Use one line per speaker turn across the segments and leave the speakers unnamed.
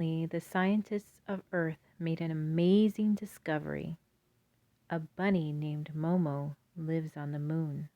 The scientists of Earth made an amazing discovery. A bunny named Momo lives on the moon.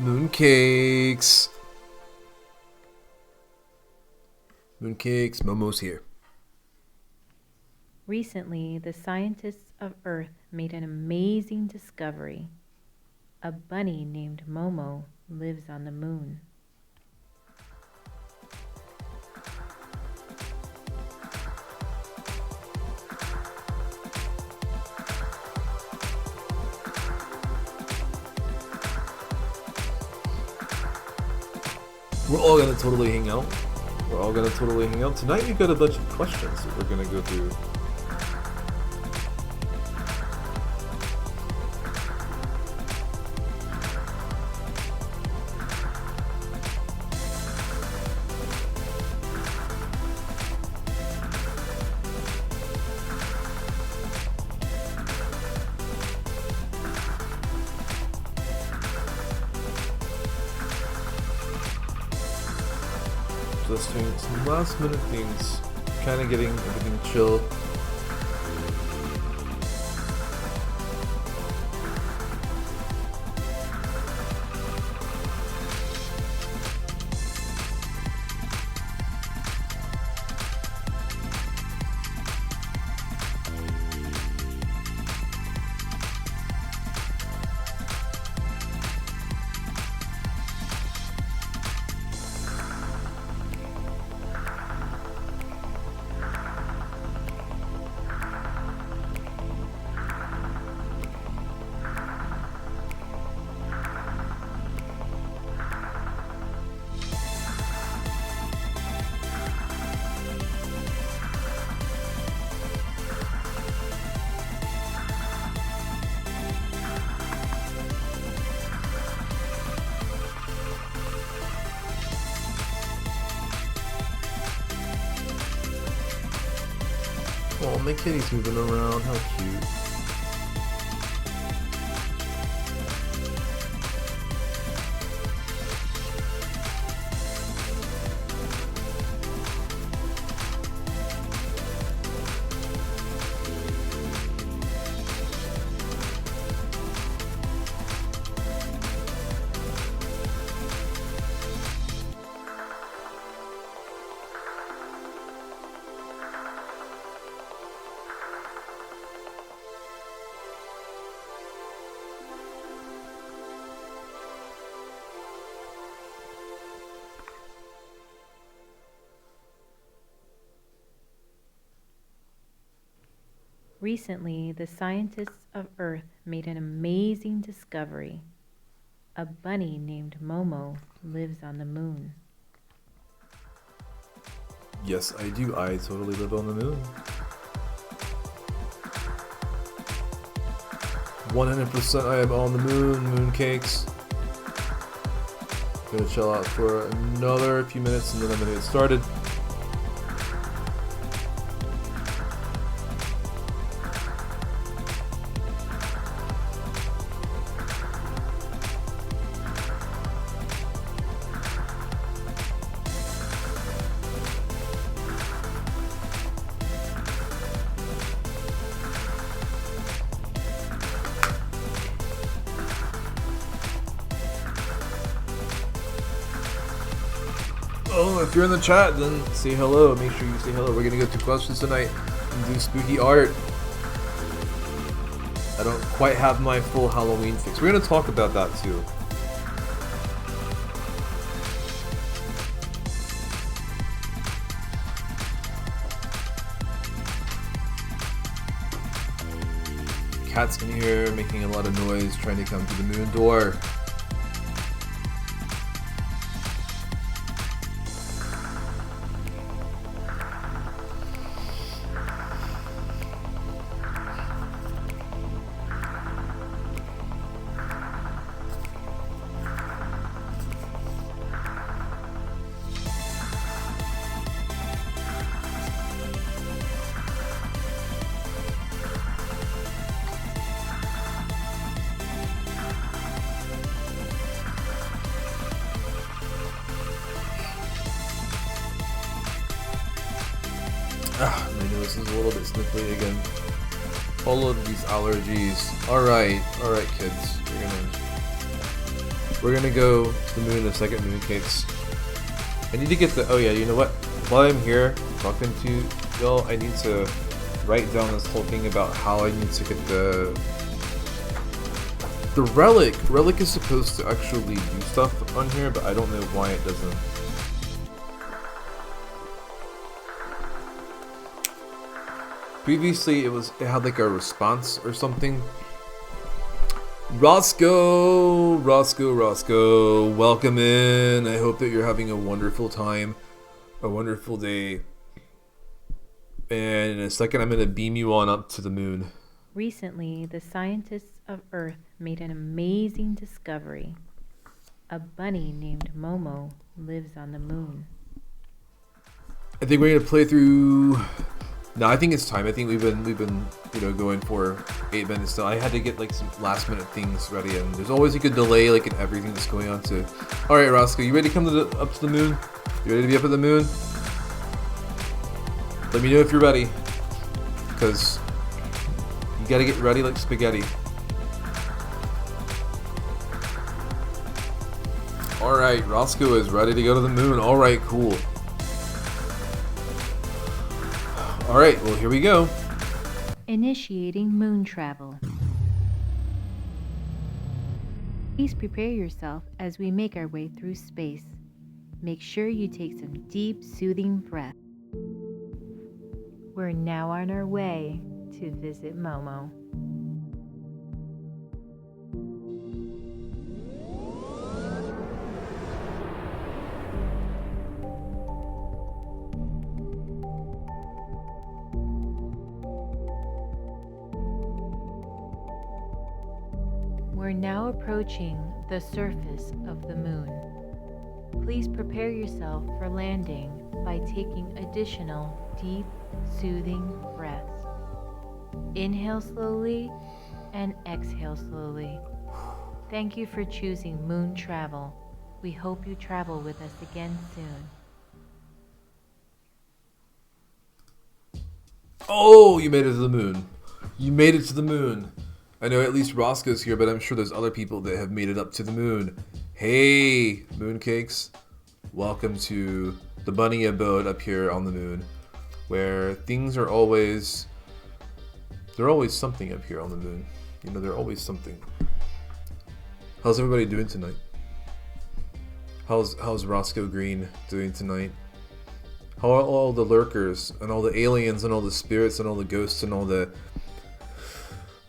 Mooncakes. Mooncakes, Momo's here.
Recently, the scientists of Earth made an amazing discovery. A bunny named Momo lives on the moon.
We're all gonna totally hang out. We're all gonna totally hang out. Tonight we've got a bunch of questions that we're gonna go through. Just doing some last minute things, kind of getting everything chill. Oh, my kitty's moving around. How cute.
Recently, the scientists of Earth made an amazing discovery. A bunny named Momo lives on the moon.
Yes, I do. I totally live on the moon. 100% I am on the moon, mooncakes. Gonna chill out for another few minutes and then I'm gonna get started. Oh, if you're in the chat, then say hello. Make sure you say hello. We're gonna go through questions tonight and do spooky art. I don't quite have my full Halloween fix. We're gonna talk about that too. Cat's in here making a lot of noise, trying to come to the moon door. My nose is a little bit sniffly again. All of these allergies. Alright, kids. We're gonna go to the moon in a second, mooncakes. I need to get the, oh yeah, you know what? While I'm here talking to y'all, I need to write down this whole thing about how I need to get the relic. Relic is supposed to actually do stuff on here, but I don't know why it doesn't. Previously, it had like a response or something. Roscoe, welcome in. I hope that you're having a wonderful time, a wonderful day. And in a second, I'm gonna beam you on up to the moon.
Recently, the scientists of Earth made an amazing discovery. A bunny named Momo lives on the moon.
I think we're gonna play through. No, I think it's time. I think we've been going for 8 minutes now. I had to get like some last minute things ready, and there's always like a delay like in everything that's going on too. All right, Roscoe, you ready to come up to the moon? You ready to be up at the moon? Let me know if you're ready, because you gotta get ready like spaghetti. All right, Roscoe is ready to go to the moon. All right, cool. Alright, well here we go.
Initiating moon travel. Please prepare yourself as we make our way through space. Make sure you take some deep, soothing breaths. We're now on our way to visit Momo. We're now approaching the surface of the moon. Please prepare yourself for landing by taking additional deep, soothing breaths. Inhale slowly and exhale slowly. Thank you for choosing moon travel. We hope you travel with us again soon.
Oh, you made it to the moon. You made it to the moon. I know at least Roscoe's here, but I'm sure there's other people that have made it up to the moon. Hey, mooncakes. Welcome to the bunny abode up here on the moon, where things are always... There's always something up here on the moon. You know, there's always something. How's everybody doing tonight? How's Roscoe Green doing tonight? How are all the lurkers and all the aliens and all the spirits and all the ghosts and all the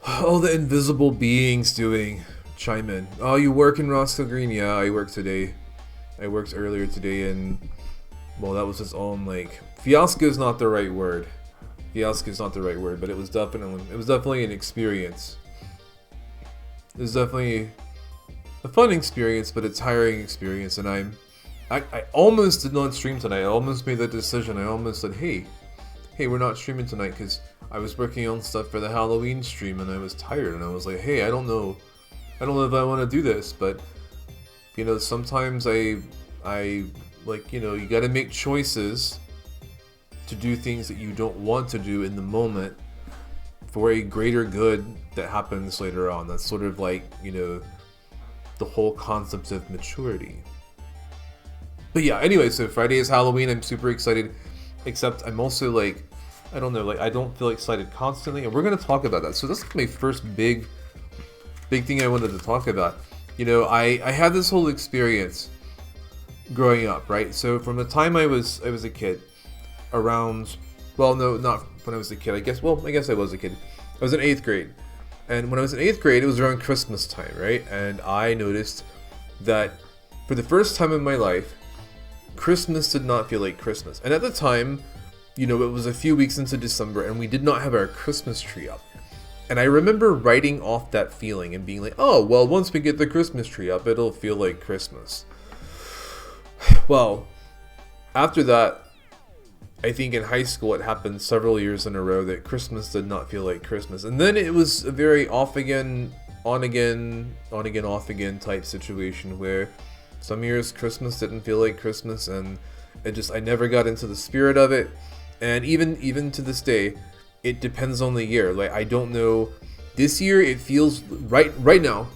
all the invisible beings doing? Chime in. Oh, you work in Roscoe Green? Yeah, I work today. I worked earlier today, and well, that was its own like fiasco is not the right word. Fiasco is not the right word, but it was definitely an experience. It was definitely a fun experience, but a tiring experience, and I almost did not stream tonight. I almost made that decision. I almost said, hey, we're not streaming tonight because I was working on stuff for the Halloween stream and I was tired and I was like, hey, I don't know if I want to do this, but you know, sometimes I like, you know, you got to make choices to do things that you don't want to do in the moment for a greater good that happens later on. That's sort of like, you know, the whole concept of maturity. But yeah, anyway, so Friday is Halloween. I'm super excited, except I'm also like, I don't know, like I don't feel excited constantly, and we're gonna talk about that. So that's my first big thing I wanted to talk about. You know, I had this whole experience growing up, right? So from the time I was a kid, around, well, no, not when I was a kid. I guess I was a kid. I was in 8th grade, and when I was in 8th grade, it was around Christmas time, right? And I noticed that for the first time in my life, Christmas did not feel like Christmas. And at the time, you know, it was a few weeks into December and we did not have our Christmas tree up. And I remember writing off that feeling and being like, oh, well, once we get the Christmas tree up, it'll feel like Christmas. Well, after that, I think in high school it happened several years in a row that Christmas did not feel like Christmas. And then it was a very off again, on again, off again type situation where some years Christmas didn't feel like Christmas, and I never got into the spirit of it. And even to this day, it depends on the year. Like, I don't know. This year it feels right now.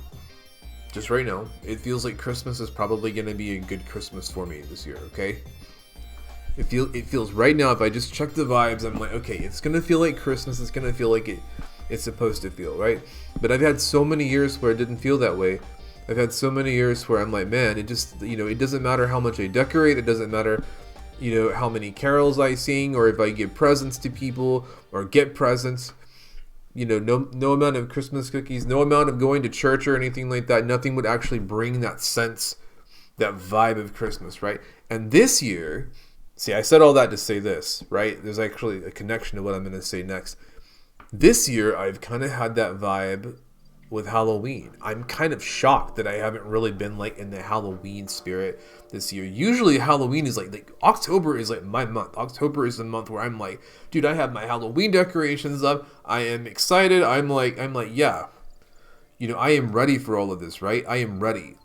Just right now, it feels like Christmas is probably gonna be a good Christmas for me this year. Okay. It feels right now. If I just check the vibes, I'm like, okay, it's gonna feel like Christmas. It's gonna feel like it's supposed to feel, right? But I've had so many years where it didn't feel that way. I've had so many years where I'm like, man, it just, you know, it doesn't matter how much I decorate. It doesn't matter, you know, how many carols I sing or if I give presents to people or get presents. You know, no amount of Christmas cookies, no amount of going to church or anything like that. Nothing would actually bring that sense, that vibe of Christmas, right? And this year, see, I said all that to say this, right? There's actually a connection to what I'm going to say next. This year, I've kind of had that vibe with Halloween. I'm kind of shocked that I haven't really been like in the Halloween spirit this year. Usually Halloween is like October is like my month. October is the month where I'm like, dude, I have my Halloween decorations up. I am excited. I'm like, yeah, you know, I am ready for all of this, right? I am ready.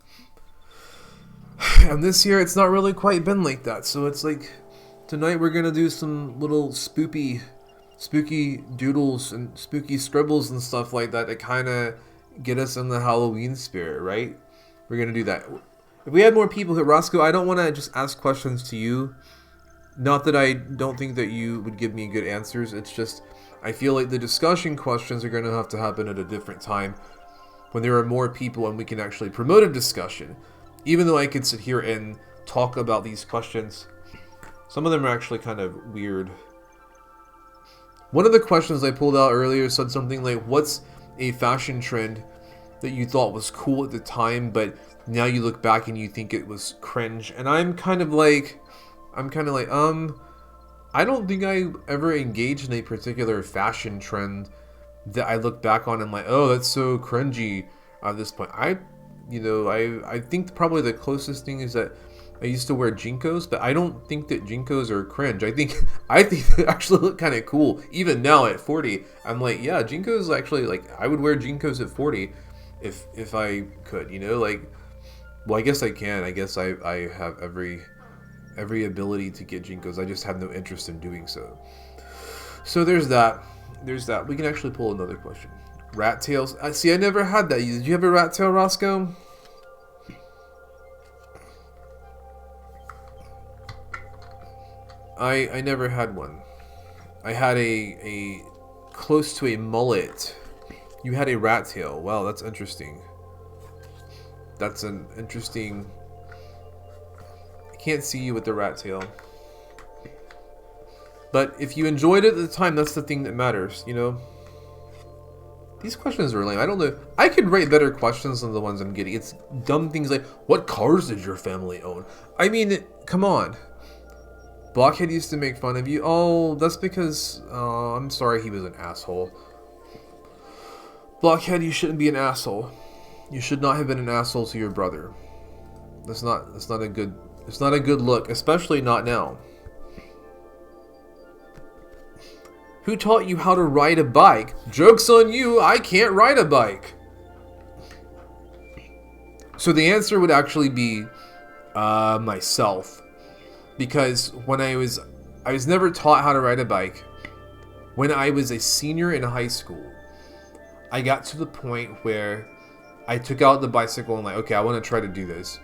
And this year it's not really quite been like that. So it's like tonight we're going to do some little spooky doodles and spooky scribbles and stuff like that to kind of get us in the Halloween spirit, right? We're going to do that. If we had more people here, Roscoe, I don't want to just ask questions to you. Not that I don't think that you would give me good answers. It's just, I feel like the discussion questions are going to happen at a different time when there are more people and we can actually promote a discussion. Even though I could sit here and talk about these questions, some of them are actually kind of weird. One of the questions I pulled out earlier said something like, what's a fashion trend that you thought was cool at the time, but now you look back and you think it was cringe? And I'm kind of like, I don't think I ever engaged in a particular fashion trend that I look back on and like, oh, that's so cringy at this point. I think probably the closest thing is that I used to wear JNCOs, but I don't think that JNCOs are cringe. I think they actually look kind of cool. Even now at 40, I'm like, yeah, JNCOs actually, like, I would wear JNCOs at 40 if I could, you know, like, well, I guess I can. I guess I have every ability to get JNCOs. I just have no interest in doing so. So there's that. We can actually pull another question. Rat tails. See, I never had that. Did you have a rat tail, Roscoe? I never had one. I had a close to a mullet. You had a rat tail. Wow, that's interesting. That's an interesting... I can't see you with the rat tail. But if you enjoyed it at the time, that's the thing that matters, you know? These questions are lame. I don't know. I could write better questions than the ones I'm getting. It's dumb things like, what cars did your family own? I mean, come on. Blockhead used to make fun of you. Oh, that's because... I'm sorry he was an asshole. Blockhead, you shouldn't be an asshole. You should not have been an asshole to your brother. That's not a good... It's not a good look, especially not now. Who taught you how to ride a bike? Joke's on you, I can't ride a bike. So the answer would actually be myself. Because when I was never taught how to ride a bike. When I was a senior in high school, I got to the point where I took out the bicycle and like, okay, I want to try to do this.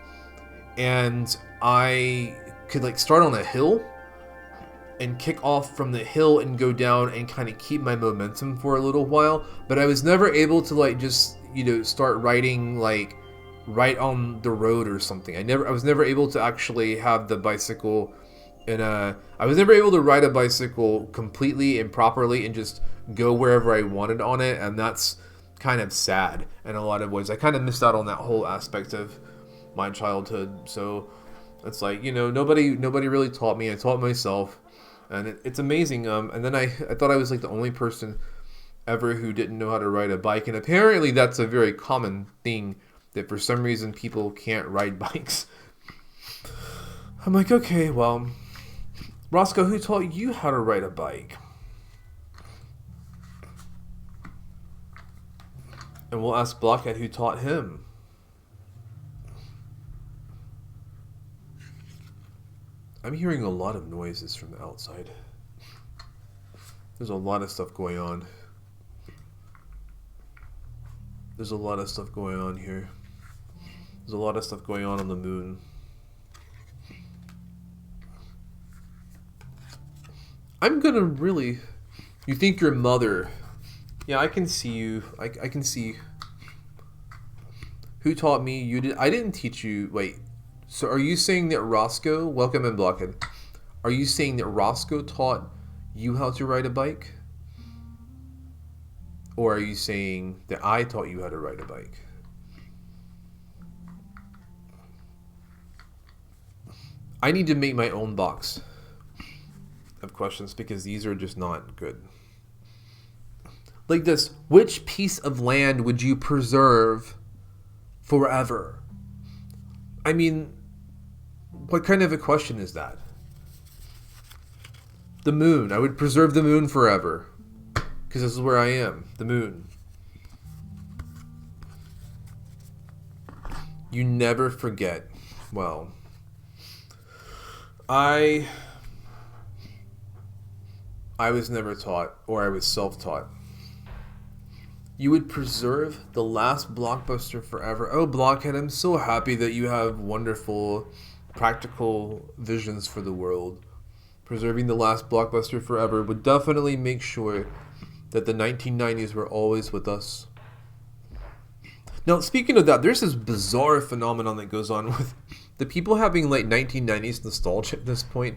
And I could like start on a hill and kick off from the hill and go down and kind of keep my momentum for a little while. But I was never able to like just, start riding like right on the road or something. I was never able to actually have the bicycle I was never able to ride a bicycle completely and properly and just go wherever I wanted on it. And that's kind of sad in a lot of ways. I kind of missed out on that whole aspect of my childhood. So it's like, nobody really taught me. I taught myself. And it's amazing. And then I thought I was like the only person ever who didn't know how to ride a bike. And apparently that's a very common thing, that for some reason people can't ride bikes. I'm like, okay, well, Roscoe, who taught you how to ride a bike? And we'll ask Blockhead who taught him. I'm hearing a lot of noises from the outside. There's a lot of stuff going on. There's a lot of stuff going on here. There's a lot of stuff going on the moon. I'm gonna really... You think your mother... Yeah, I can see you. I can see... Who taught me? You did. I didn't teach you... Wait. So are you saying that Roscoe... Welcome in, Blockhead. Are you saying that Roscoe taught you how to ride a bike? Or are you saying that I taught you how to ride a bike? I need to make my own box of questions because these are just not good. Like this, which piece of land would you preserve forever? I mean, what kind of a question is that? The moon. I would preserve the moon forever. Because this is where I am. The moon. You never forget. Well, I was never taught, or I was self-taught. You would preserve the last blockbuster forever. Oh, Blockhead, I'm so happy that you have wonderful practical visions for the world. Preserving the last blockbuster forever would definitely make sure that the 1990s were always with us. Now, speaking of that, there's this bizarre phenomenon that goes on with the people having like 1990s nostalgia at this point.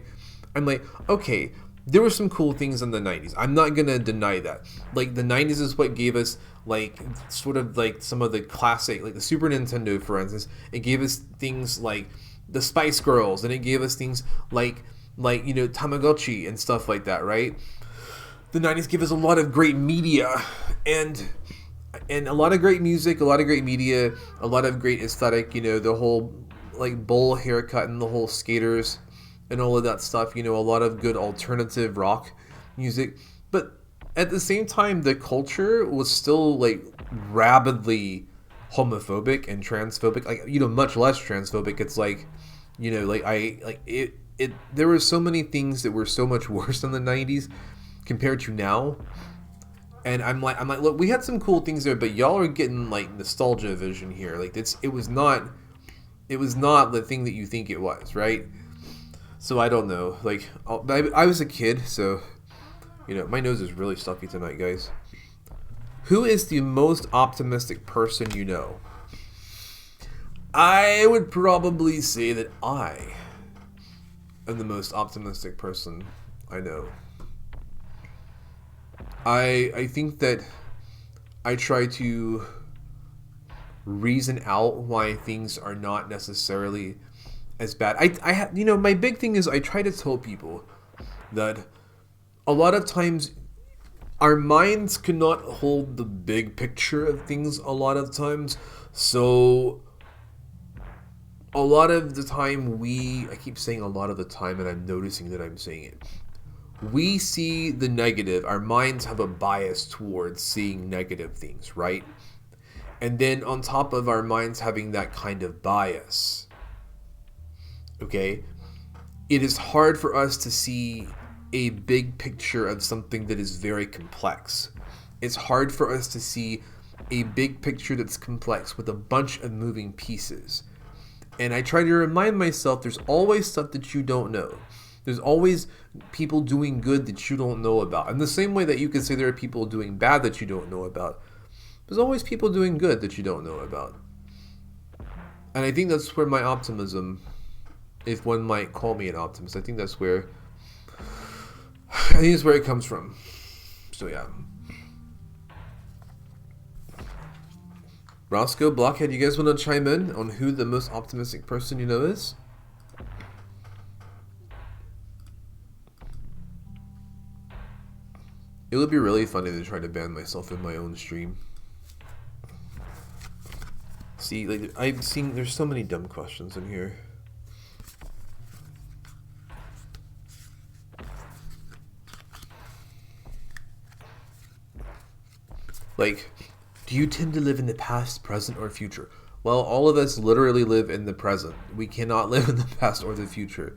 I'm like, okay, there were some cool things in the 90s. I'm not going to deny that. Like, the 90s is what gave us, like, sort of, like, some of the classic, like, the Super Nintendo, for instance. It gave us things like the Spice Girls, and it gave us things like Tamagotchi and stuff like that, right? The 90s gave us a lot of great media, and a lot of great music, a lot of great media, a lot of great aesthetic, the whole, like, bowl haircut and the whole skaters and all of that stuff, a lot of good alternative rock music. But at the same time, the culture was still, like, rabidly homophobic and transphobic, like, much less transphobic. It's like, there were so many things that were so much worse in the 90s compared to now. And I'm like, look, we had some cool things there, but y'all are getting, like, nostalgia vision here. Like, it was not the thing that you think it was, right? So I don't know. Like, I was a kid, so, my nose is really stuffy tonight, guys. Who is the most optimistic person you know? I would probably say that I am the most optimistic person I know. I think that I try to reason out why things are not necessarily as bad. My big thing is I try to tell people that a lot of times our minds cannot hold the big picture of things a lot of times. So a lot of the time I keep saying a lot of the time, and I'm noticing that I'm saying it. We see the negative. Our minds have a bias towards seeing negative things, right? And then on top of our minds having that kind of bias, okay, it is hard for us to see a big picture of something that is very complex. It's hard for us to see a big picture that's complex with a bunch of moving pieces. And I try to remind myself there's always stuff that you don't know. There's always people doing good that you don't know about. In the same way that you can say there are people doing bad that you don't know about, there's always people doing good that you don't know about. And I think that's where my optimism, if one might call me an optimist, I think that's where it comes from. So yeah. Roscoe, Blockhead, you guys want to chime in on who the most optimistic person you know is? It would be really funny to try to ban myself in my own stream. See, like, I've seen, there's so many dumb questions in here. Like, do you tend to live in the past, present, or future? Well, all of us literally live in the present. We cannot live in the past or the future.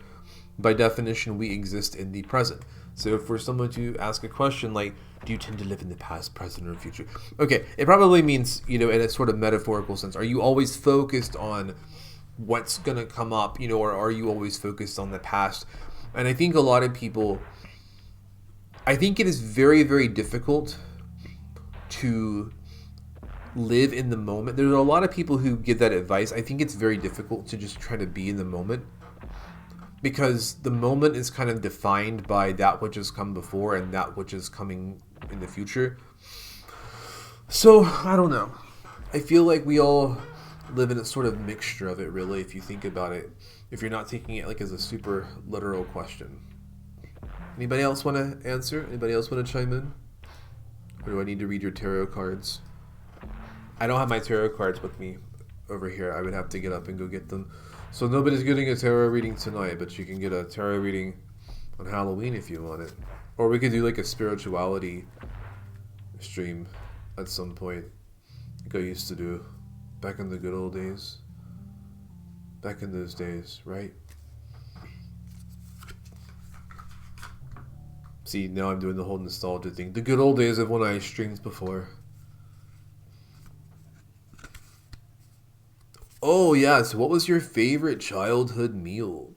By definition, we exist in the present. So for someone to ask a question like, do you tend to live in the past, present, or future? Okay, it probably means, in a sort of metaphorical sense. Are you always focused on what's going to come up, or are you always focused on the past? And I think a lot of people, I think it is very, very difficult to live in the moment. There's a lot of people who give that advice. I think it's very difficult to just try to be in the moment, because the moment is kind of defined by that which has come before and that which is coming in the future. So, I don't know. I feel like we all live in a sort of mixture of it, really, if you think about it, if you're not taking it like as a super literal question. Anybody else want to answer? Anybody else want to chime in? Or do I need to read your tarot cards? I don't have my tarot cards with me over here. I would have to get up and go get them. So nobody's getting a tarot reading tonight, but you can get a tarot reading on Halloween if you want it. Or we could do like a spirituality stream at some point, like I used to do back in the good old days. Back in those days, right? See, now I'm doing the whole nostalgia thing. The good old days of when I streamed before. Oh, yeah. So what was your favorite childhood meal?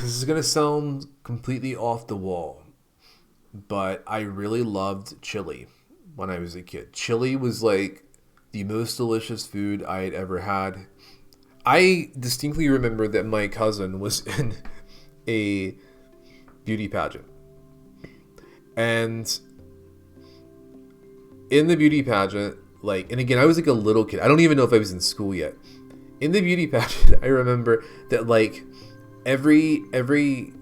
This is going to sound completely off the wall, but I really loved chili when I was a kid. Chili was like the most delicious food I had ever had. I distinctly remember that my cousin was in a beauty pageant. And in the beauty pageant, and again, I was like a little kid. I don't even know if I was in school yet. In the beauty pageant, I remember that every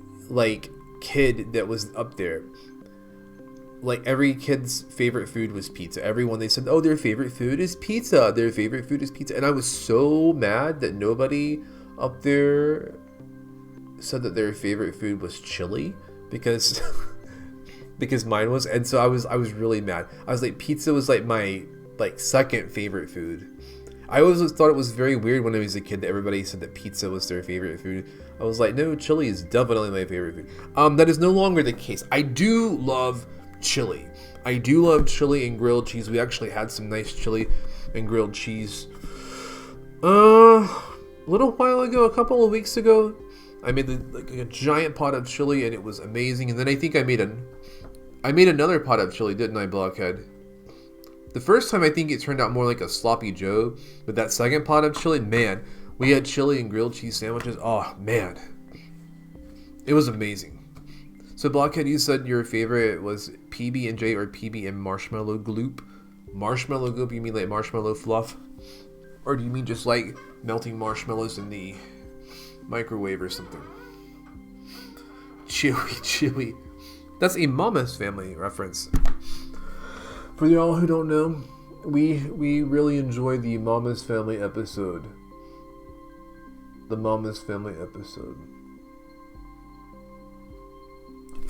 kid that was up there, every kid's favorite food was pizza. Everyone, they said, oh, their favorite food is pizza. Their favorite food is pizza. And I was so mad that nobody up there said that their favorite food was chili, because because mine was. And so I was really mad. I was like, pizza was my second favorite food. I always thought it was very weird when I was a kid that everybody said that pizza was their favorite food. I was like, no, chili is definitely my favorite food. That is no longer the case. I do love chili. I do love chili and grilled cheese. We actually had some nice chili and grilled cheese a little while ago, a couple of weeks ago. I made a giant pot of chili and it was amazing. And then I think I made another pot of chili, didn't I, Blockhead? The first time I think it turned out more like a sloppy Joe, but that second pot of chili, man, we had chili and grilled cheese sandwiches. Oh man, it was amazing. So Blockhead, you said your favorite was PB&J or PB and Marshmallow Gloop. Marshmallow Gloop, you mean like marshmallow fluff? Or do you mean just like melting marshmallows in the microwave or something? Chewy. That's a Mama's Family reference. For y'all who don't know, we really enjoy the Mama's Family episode. The Mama's Family episode.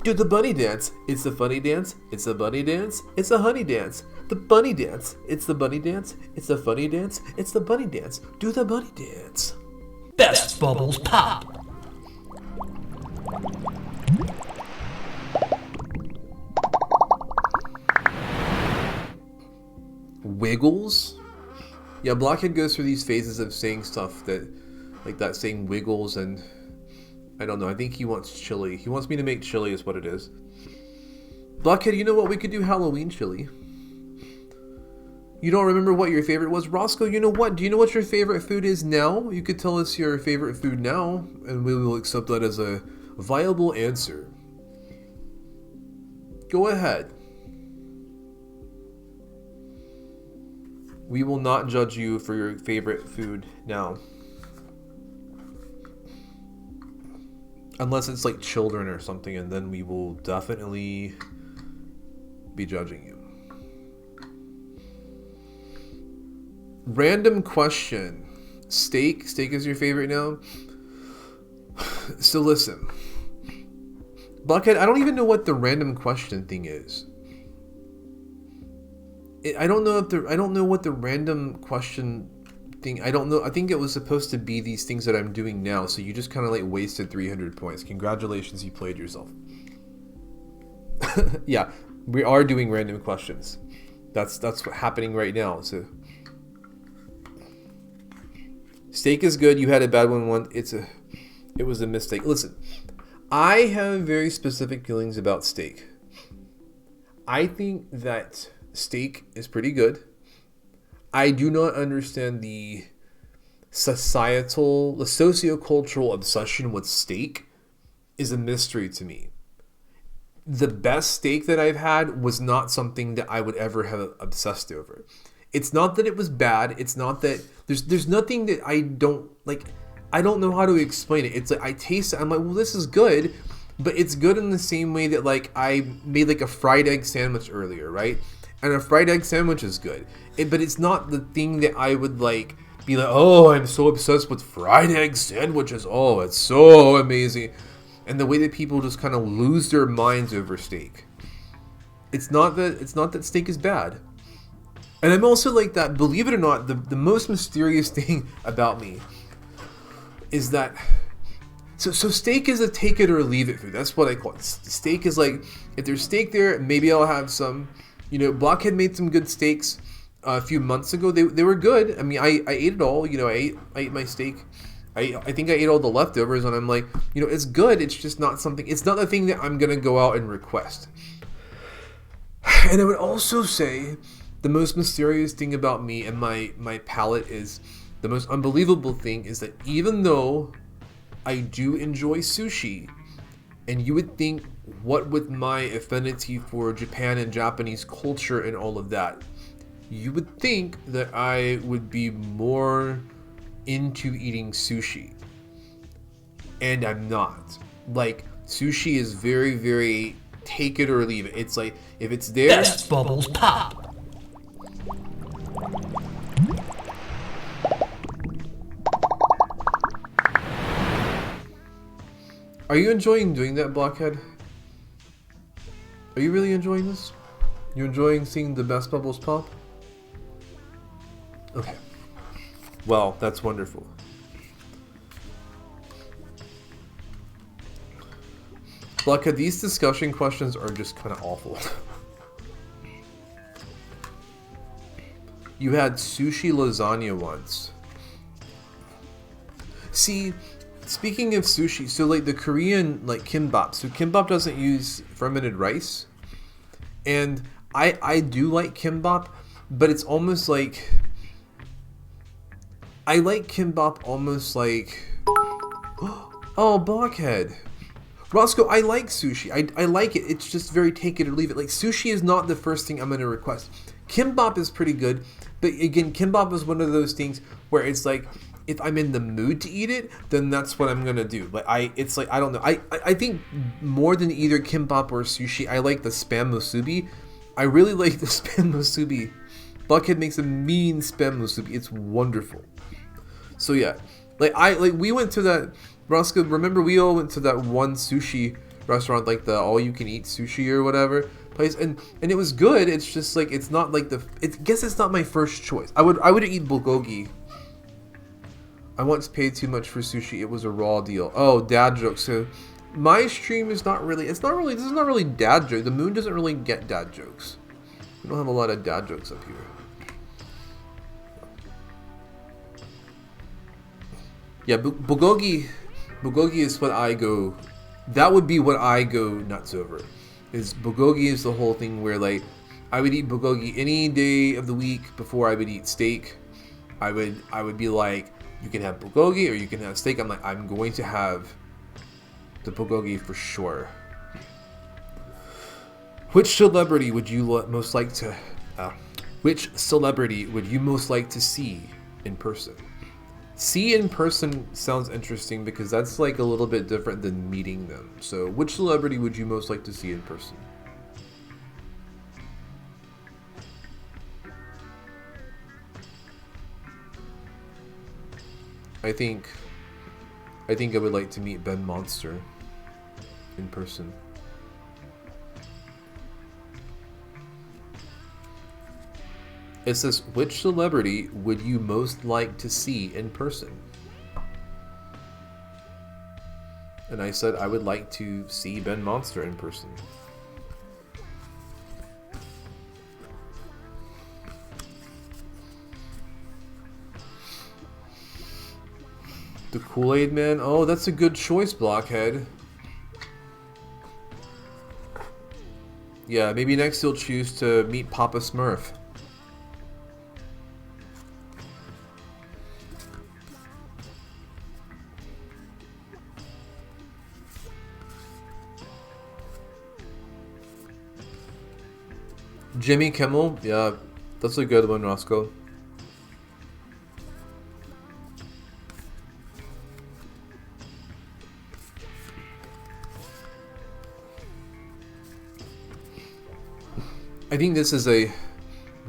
Do the bunny dance. It's the funny dance. It's the bunny dance. It's the honey dance. The bunny dance. It's the bunny dance. It's the funny dance. It's the bunny dance. Do the bunny dance.
Best Bubbles Pop.
Wiggles? Yeah, Blockhead goes through these phases of saying stuff that, like that saying Wiggles, and I don't know, I think he wants chili. He wants me to make chili is what it is. Blockhead, you know what? We could do Halloween chili. You don't remember what your favorite was? Roscoe, you know what? Do you know what your favorite food is now? You could tell us your favorite food now, and we will accept that as a viable answer. Go ahead. We will not judge you for your favorite food now. Unless it's like children or something, and then we will definitely be judging you. Random question. Steak? Steak is your favorite now? So listen. Blockhead, I don't even know what the random question thing is. I don't know what the random question thing. I don't know. I think it was supposed to be these things that I'm doing now. So you just kind of like wasted 300 points. Congratulations, you played yourself. Yeah, we are doing random questions. That's what's happening right now. So steak is good. You had a bad one once. It was a mistake. Listen, I have very specific feelings about steak. I think that steak is pretty good. I do not understand the sociocultural obsession with steak is a mystery to me. The best steak that I've had was not something that I would ever have obsessed over. It's not that it was bad. It's not that there's nothing that I don't like. I don't know how to explain it. It's like I taste it. I'm like, well, this is good, but it's good in the same way that like I made like a fried egg sandwich earlier, right? And a fried egg sandwich is good, but it's not the thing that I would like be like, oh, I'm so obsessed with fried egg sandwiches. Oh, it's so amazing. And the way that people just kind of lose their minds over steak. It's not that steak is bad. And I'm also like that, believe it or not, the most mysterious thing about me is that so steak is a take it or leave it food. That's what I call it. Steak is like, if there's steak there, maybe I'll have some. You know, Blockhead made some good steaks a few months ago. They were good. I mean, I ate it all. You know, I ate my steak. I think I ate all the leftovers, and I'm like, you know, it's good. It's just not something. It's not the thing that I'm gonna go out and request. And I would also say the most mysterious thing about me and my palate is the most unbelievable thing is that even though I do enjoy sushi, and you would think, what with my affinity for Japan and Japanese culture and all of that, you would think that I would be more into eating sushi. And I'm not. Like, sushi is very, very take it or leave it. It's like, if it's there...
Best Bubbles Pop.
Are you enjoying doing that, Blockhead? Are you really enjoying this? You enjoying seeing the best bubbles pop? Okay. Well, that's wonderful. Blockhead, these discussion questions are just kind of awful. You had sushi lasagna once. See... Speaking of sushi, so like the Korean like kimbap. So kimbap doesn't use fermented rice. And I do like kimbap, but it's almost like I like kimbap almost like oh, Blockhead. Roscoe, I like sushi. I like it. It's just very take it or leave it. Like, sushi is not the first thing I'm going to request. Kimbap is pretty good. But again, kimbap is one of those things where it's like, if I'm in the mood to eat it, then that's what I'm going to do. But it's like, I don't know. I think more than either kimbap or sushi, I like the spam musubi. I really like the spam musubi. Buckhead makes a mean spam musubi. It's wonderful. So yeah, we went to that, Roscoe, remember we all went to that one sushi restaurant, like the all you can eat sushi or whatever place, and it was good. It's just like, it's not like guess it's not my first choice. I would eat bulgogi. I once paid too much for sushi. It was a raw deal. Oh, dad jokes. So my stream is not really, this is not really dad joke. The moon doesn't really get dad jokes. We don't have a lot of dad jokes up here. Yeah, bulgogi is what I go, that would be what I go nuts over. Is bulgogi is the whole thing where, like, I would eat bulgogi any day of the week before I would eat steak. I would be like, you can have bulgogi or you can have steak. I'm like, I'm going to have the bulgogi for sure. Which celebrity would you most like to see in person? See in person sounds interesting because that's like a little bit different than meeting them. So which celebrity would you most like to see in person? I think I would like to meet Ben Monster in person. It says, which celebrity would you most like to see in person? And I said I would like to see Ben Monster in person. The Kool-Aid Man? Oh, that's a good choice, Blockhead. Yeah, maybe next you'll choose to meet Papa Smurf. Jimmy Kimmel? Yeah, that's a good one, Roscoe. I think this is a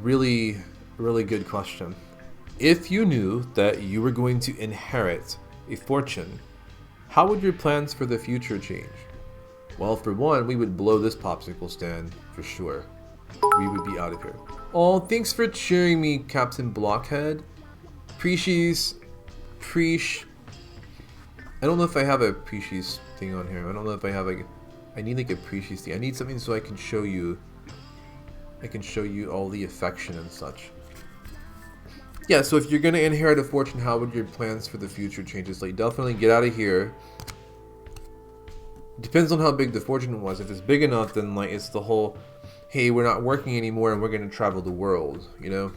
really, really good question. If you knew that you were going to inherit a fortune, how would your plans for the future change? Well, for one, we would blow this popsicle stand for sure. We would be out of here. Oh, thanks for cheering me, Captain Blockhead. Precies. I don't know if I have a Precies thing on here. I don't know if I have I need like a Precies thing. I need something so I can show you. I can show you all the affection and such. Yeah, so if you're gonna inherit a fortune, how would your plans for the future change? It's like, definitely get out of here. Depends on how big the fortune was. If it's big enough, then like it's the whole, hey, we're not working anymore and we're gonna travel the world, you know?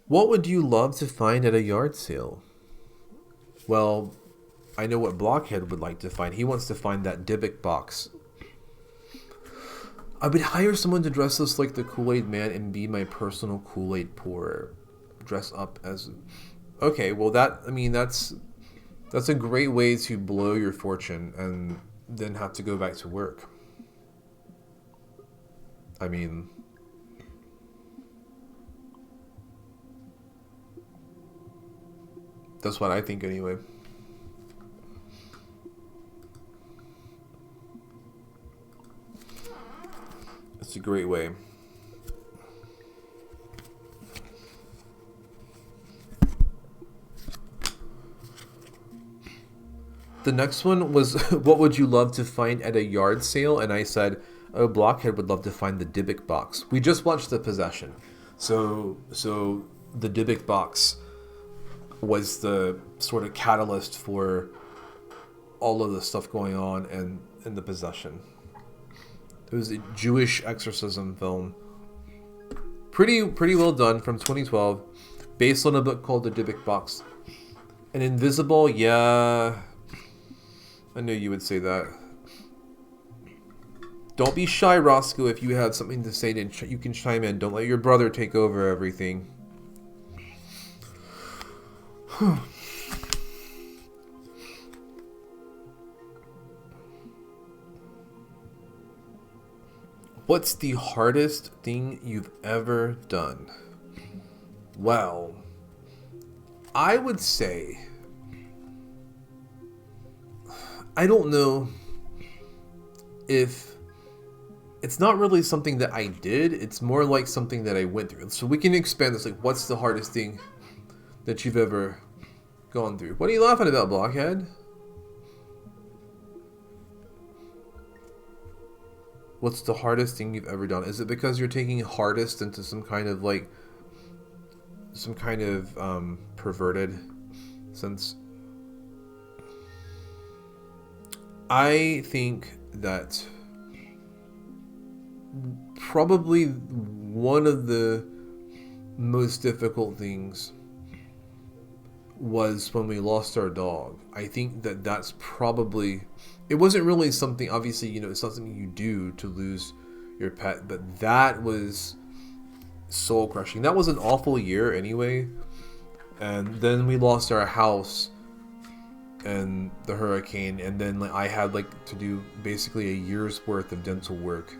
What would you love to find at a yard sale? Well, I know what Blockhead would like to find. He wants to find that Dybbuk box. I would hire someone to dress us like the Kool-Aid Man and be my personal Kool-Aid pourer. Dress up as... Okay, well that's a great way to blow your fortune and then have to go back to work. I mean... That's what I think anyway. It's a great way. The next one was, what would you love to find at a yard sale? And I said, oh, Blockhead would love to find the Dybbuk box. We just watched The Possession. So the Dybbuk box was the sort of catalyst for all of the stuff going on in The Possession. It was a Jewish exorcism film. pretty well done from 2012, based on a book called The Dybbuk Box. And Invisible, yeah, I knew you would say that. Don't be shy, Roscoe. If you have something to say, then you can chime in. Don't let your brother take over everything. What's the hardest thing you've ever done? Well, I would say, I don't know if it's not really something that I did. It's more like something that I went through. So we can expand this. Like, what's the hardest thing that you've ever gone through? What are you laughing about, Blockhead? What's the hardest thing you've ever done? Is it because you're taking hardest into some kind of like, perverted sense? I think that probably one of the most difficult things was when we lost our dog. I think that that's probably, it wasn't really something, obviously, you know, it's not something you do to lose your pet, but that was soul crushing. That was an awful year anyway. And then we lost our house and the hurricane, and then like I had like to do basically a year's worth of dental work.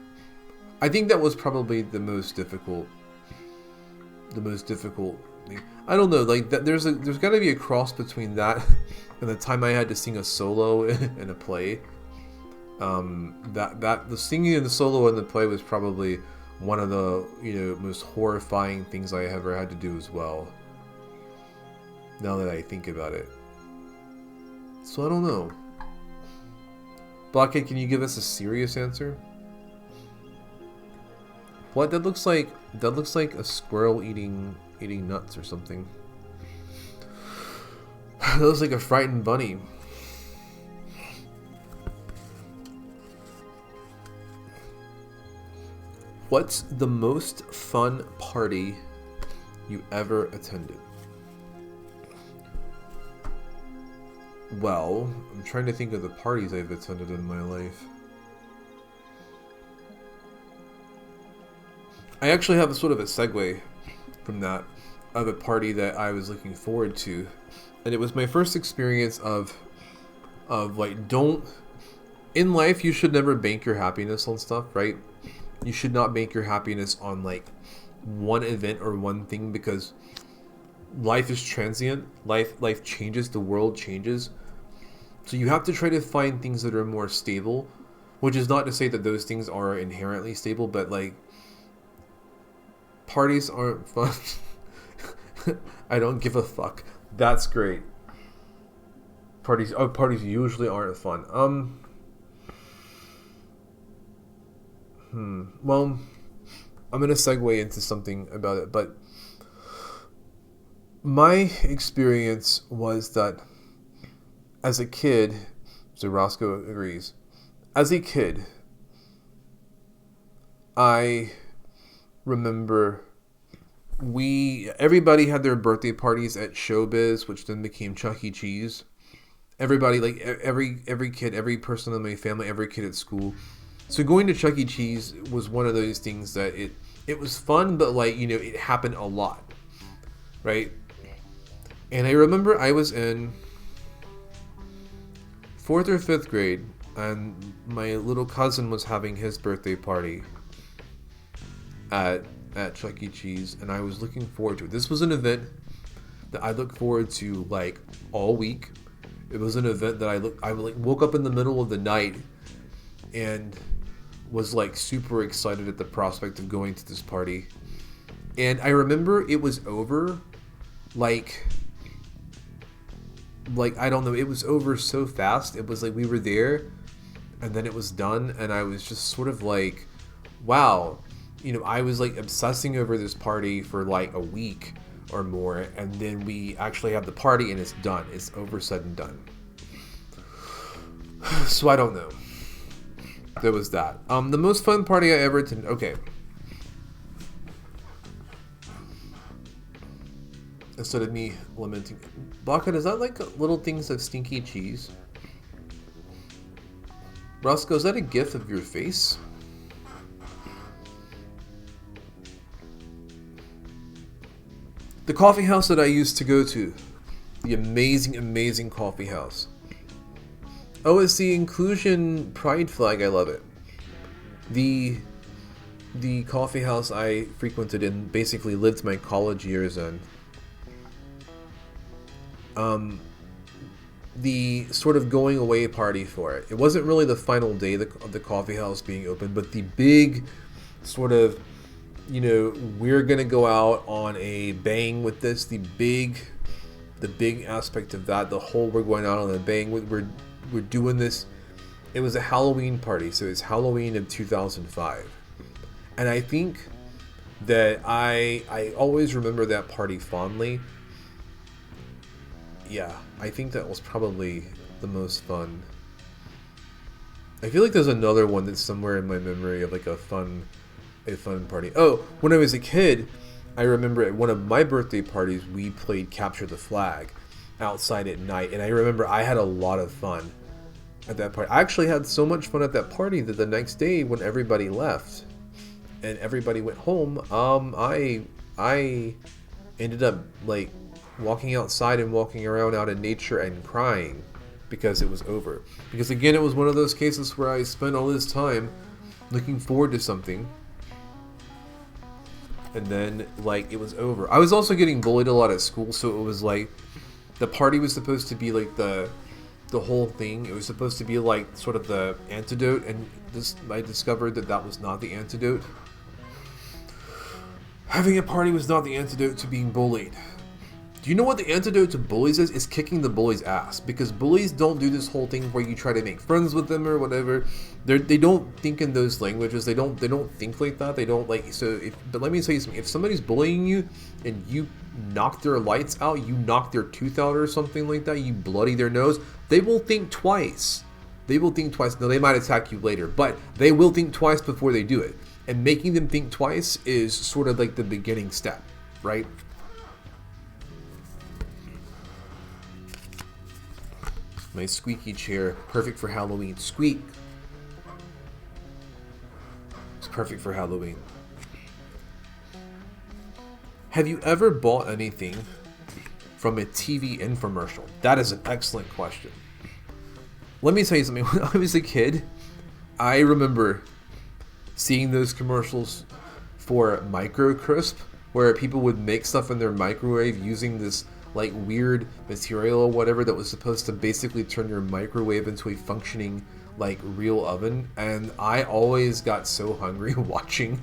I think that was probably the most difficult thing. I don't know, like that there's got to be a cross between that and the time I had to sing a solo in a play. That the singing and the solo in the play was probably one of the, you know, most horrifying things I ever had to do as well, now that I think about it. So I don't know. Blockhead, can you give us a serious answer? What? That looks like a squirrel eating nuts or something. That looks like a frightened bunny. What's the most fun party you ever attended? Well, I'm trying to think of the parties I've attended in my life. I actually have a sort of a segue from that, of a party that I was looking forward to. And it was my first experience of like, in life you should never bank your happiness on stuff, right? You should not bank your happiness on like one event or one thing, because life is transient. Life changes, the world changes. So you have to try to find things that are more stable, which is not to say that those things are inherently stable, but like, parties aren't fun. I don't give a fuck. That's great. Parties usually aren't fun. Well, I'm gonna segue into something about it, but my experience was that as a kid, so Roscoe agrees, as a kid, I remember everybody had their birthday parties at Showbiz, which then became Chuck E. Cheese. Everybody, like every kid, every person in my family, every kid at school. So going to Chuck E. Cheese was one of those things that it was fun, but like, you know, it happened a lot, right? And I remember I was in 4th or 5th grade, and my little cousin was having his birthday party at Chuck E. Cheese, and I was looking forward to it. This was an event that I looked forward to like all week. It was an event that I woke up in the middle of the night and was like super excited at the prospect of going to this party. And I remember it was over like I don't know, it was over so fast. It was like we were there and then it was done, and I was just sort of like, wow, you know, I was like obsessing over this party for like a week or more, and then we actually have the party and it's done. It's over, said and done. So I don't know. There was that. The most fun party I ever attended. Okay. instead of me lamenting. Blockhead, is that like little things of stinky cheese? Roscoe, is that a gif of your face? The coffee house that I used to go to. The amazing, amazing coffee house. Oh, it's the inclusion pride flag. I love it. The coffee house I frequented and basically lived my college years in. The sort of going away party for it. It wasn't really the final day of the coffee house being open, but the big sort of, you know, we're gonna go out on a bang with this. The big aspect of that, the whole we're going out on a bang with, we're doing this. It was a Halloween party, so it's Halloween of 2005, and I think that I always remember that party fondly. Yeah, I think that was probably the most fun. I feel like there's another one that's somewhere in my memory of like a fun party. Oh, when I was a kid, I remember at one of my birthday parties, we played Capture the Flag outside at night, and I remember I had a lot of fun at that party. I actually had so much fun at that party that the next day when everybody left and everybody went home, I ended up like walking outside and walking around out in nature and crying because it was over. Because again, it was one of those cases where I spent all this time looking forward to something, and then like it was over. I was also getting bullied a lot at school, so it was like the party was supposed to be like the whole thing. It was supposed to be like sort of the antidote, and I discovered that was not the antidote. Having a party was not the antidote to being bullied. Do you know what the antidote to bullies is? It's kicking the bully's ass. Because bullies don't do this whole thing where you try to make friends with them or whatever. They don't think in those languages. They don't think like that. They don't like. But let me tell you something. If somebody's bullying you and you knock their lights out, you knock their tooth out or something like that, you bloody their nose, they will think twice. They will think twice. Now they might attack you later, but they will think twice before they do it. And making them think twice is sort of like the beginning step, right? My squeaky chair, perfect for Halloween. Squeak. It's perfect for Halloween. Have you ever bought anything from a TV infomercial? That is an excellent question. Let me tell you something. When I was a kid, I remember seeing those commercials for Micro Crisp, where people would make stuff in their microwave using this like weird material or whatever that was supposed to basically turn your microwave into a functioning like real oven. And I always got so hungry watching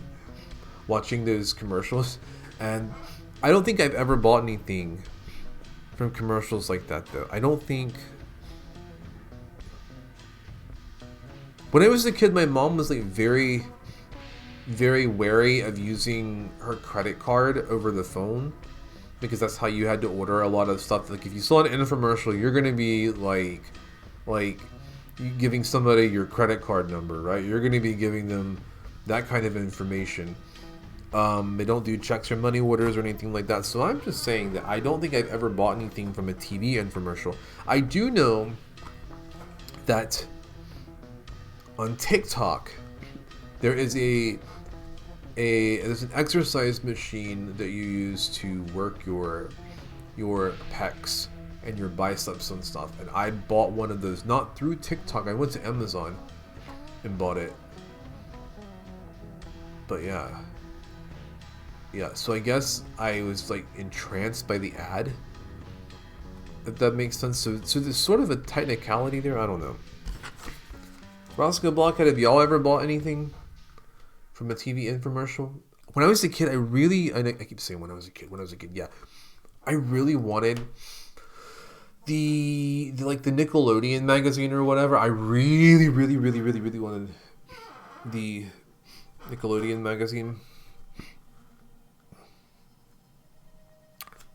those commercials. And I don't think I've ever bought anything from commercials like that though. I don't think. When I was a kid, my mom was like very, very wary of using her credit card over the phone, because that's how you had to order a lot of stuff. Like if you saw an infomercial, you're gonna be like you giving somebody your credit card number, right? You're gonna be giving them that kind of information. They don't do checks or money orders or anything like that. So I'm just saying that I don't think I've ever bought anything from a TV infomercial. I do know that on TikTok there is there's an exercise machine that you use to work your pecs and your biceps and stuff. And I bought one of those, not through TikTok. I went to Amazon and bought it. But yeah, so I guess I was like entranced by the ad, if that makes sense. So there's sort of a technicality there. I don't know. Roscoe Blockhead, have y'all ever bought anything from a TV infomercial? When I was a kid, I keep saying when I was a kid, yeah. I really wanted the Nickelodeon magazine or whatever. I really wanted the Nickelodeon magazine.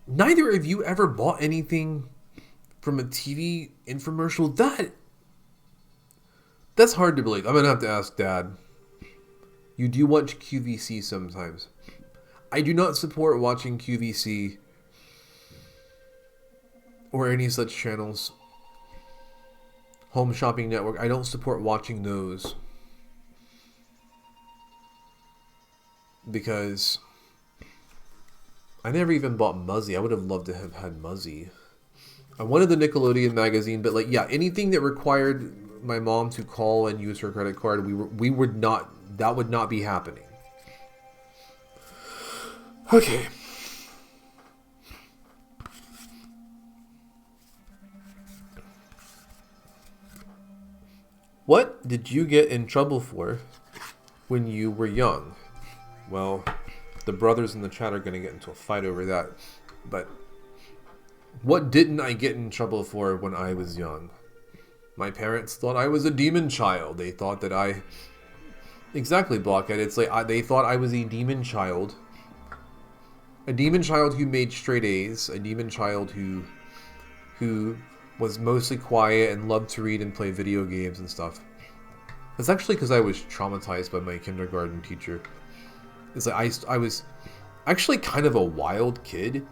Neither of you ever bought anything from a TV infomercial? That's hard to believe. I'm gonna have to ask Dad. You do watch QVC sometimes. I do not support watching QVC or any such channels. Home Shopping Network, I don't support watching those. Because I never even bought Muzzy. I would have loved to have had Muzzy. I wanted the Nickelodeon magazine, but like, yeah, anything that required my mom to call and use her credit card, we would not, that would not be happening. Okay. What did you get in trouble for when you were young? Well, the brothers in the chat are going to get into a fight over that. But what didn't I get in trouble for when I was young? My parents thought I was a demon child. They thought that I... Exactly, Blockhead. It's like they thought I was a demon child. A demon child who made straight A's. A demon child who was mostly quiet and loved to read and play video games and stuff. It's actually because I was traumatized by my kindergarten teacher. It's like I was actually kind of a wild kid.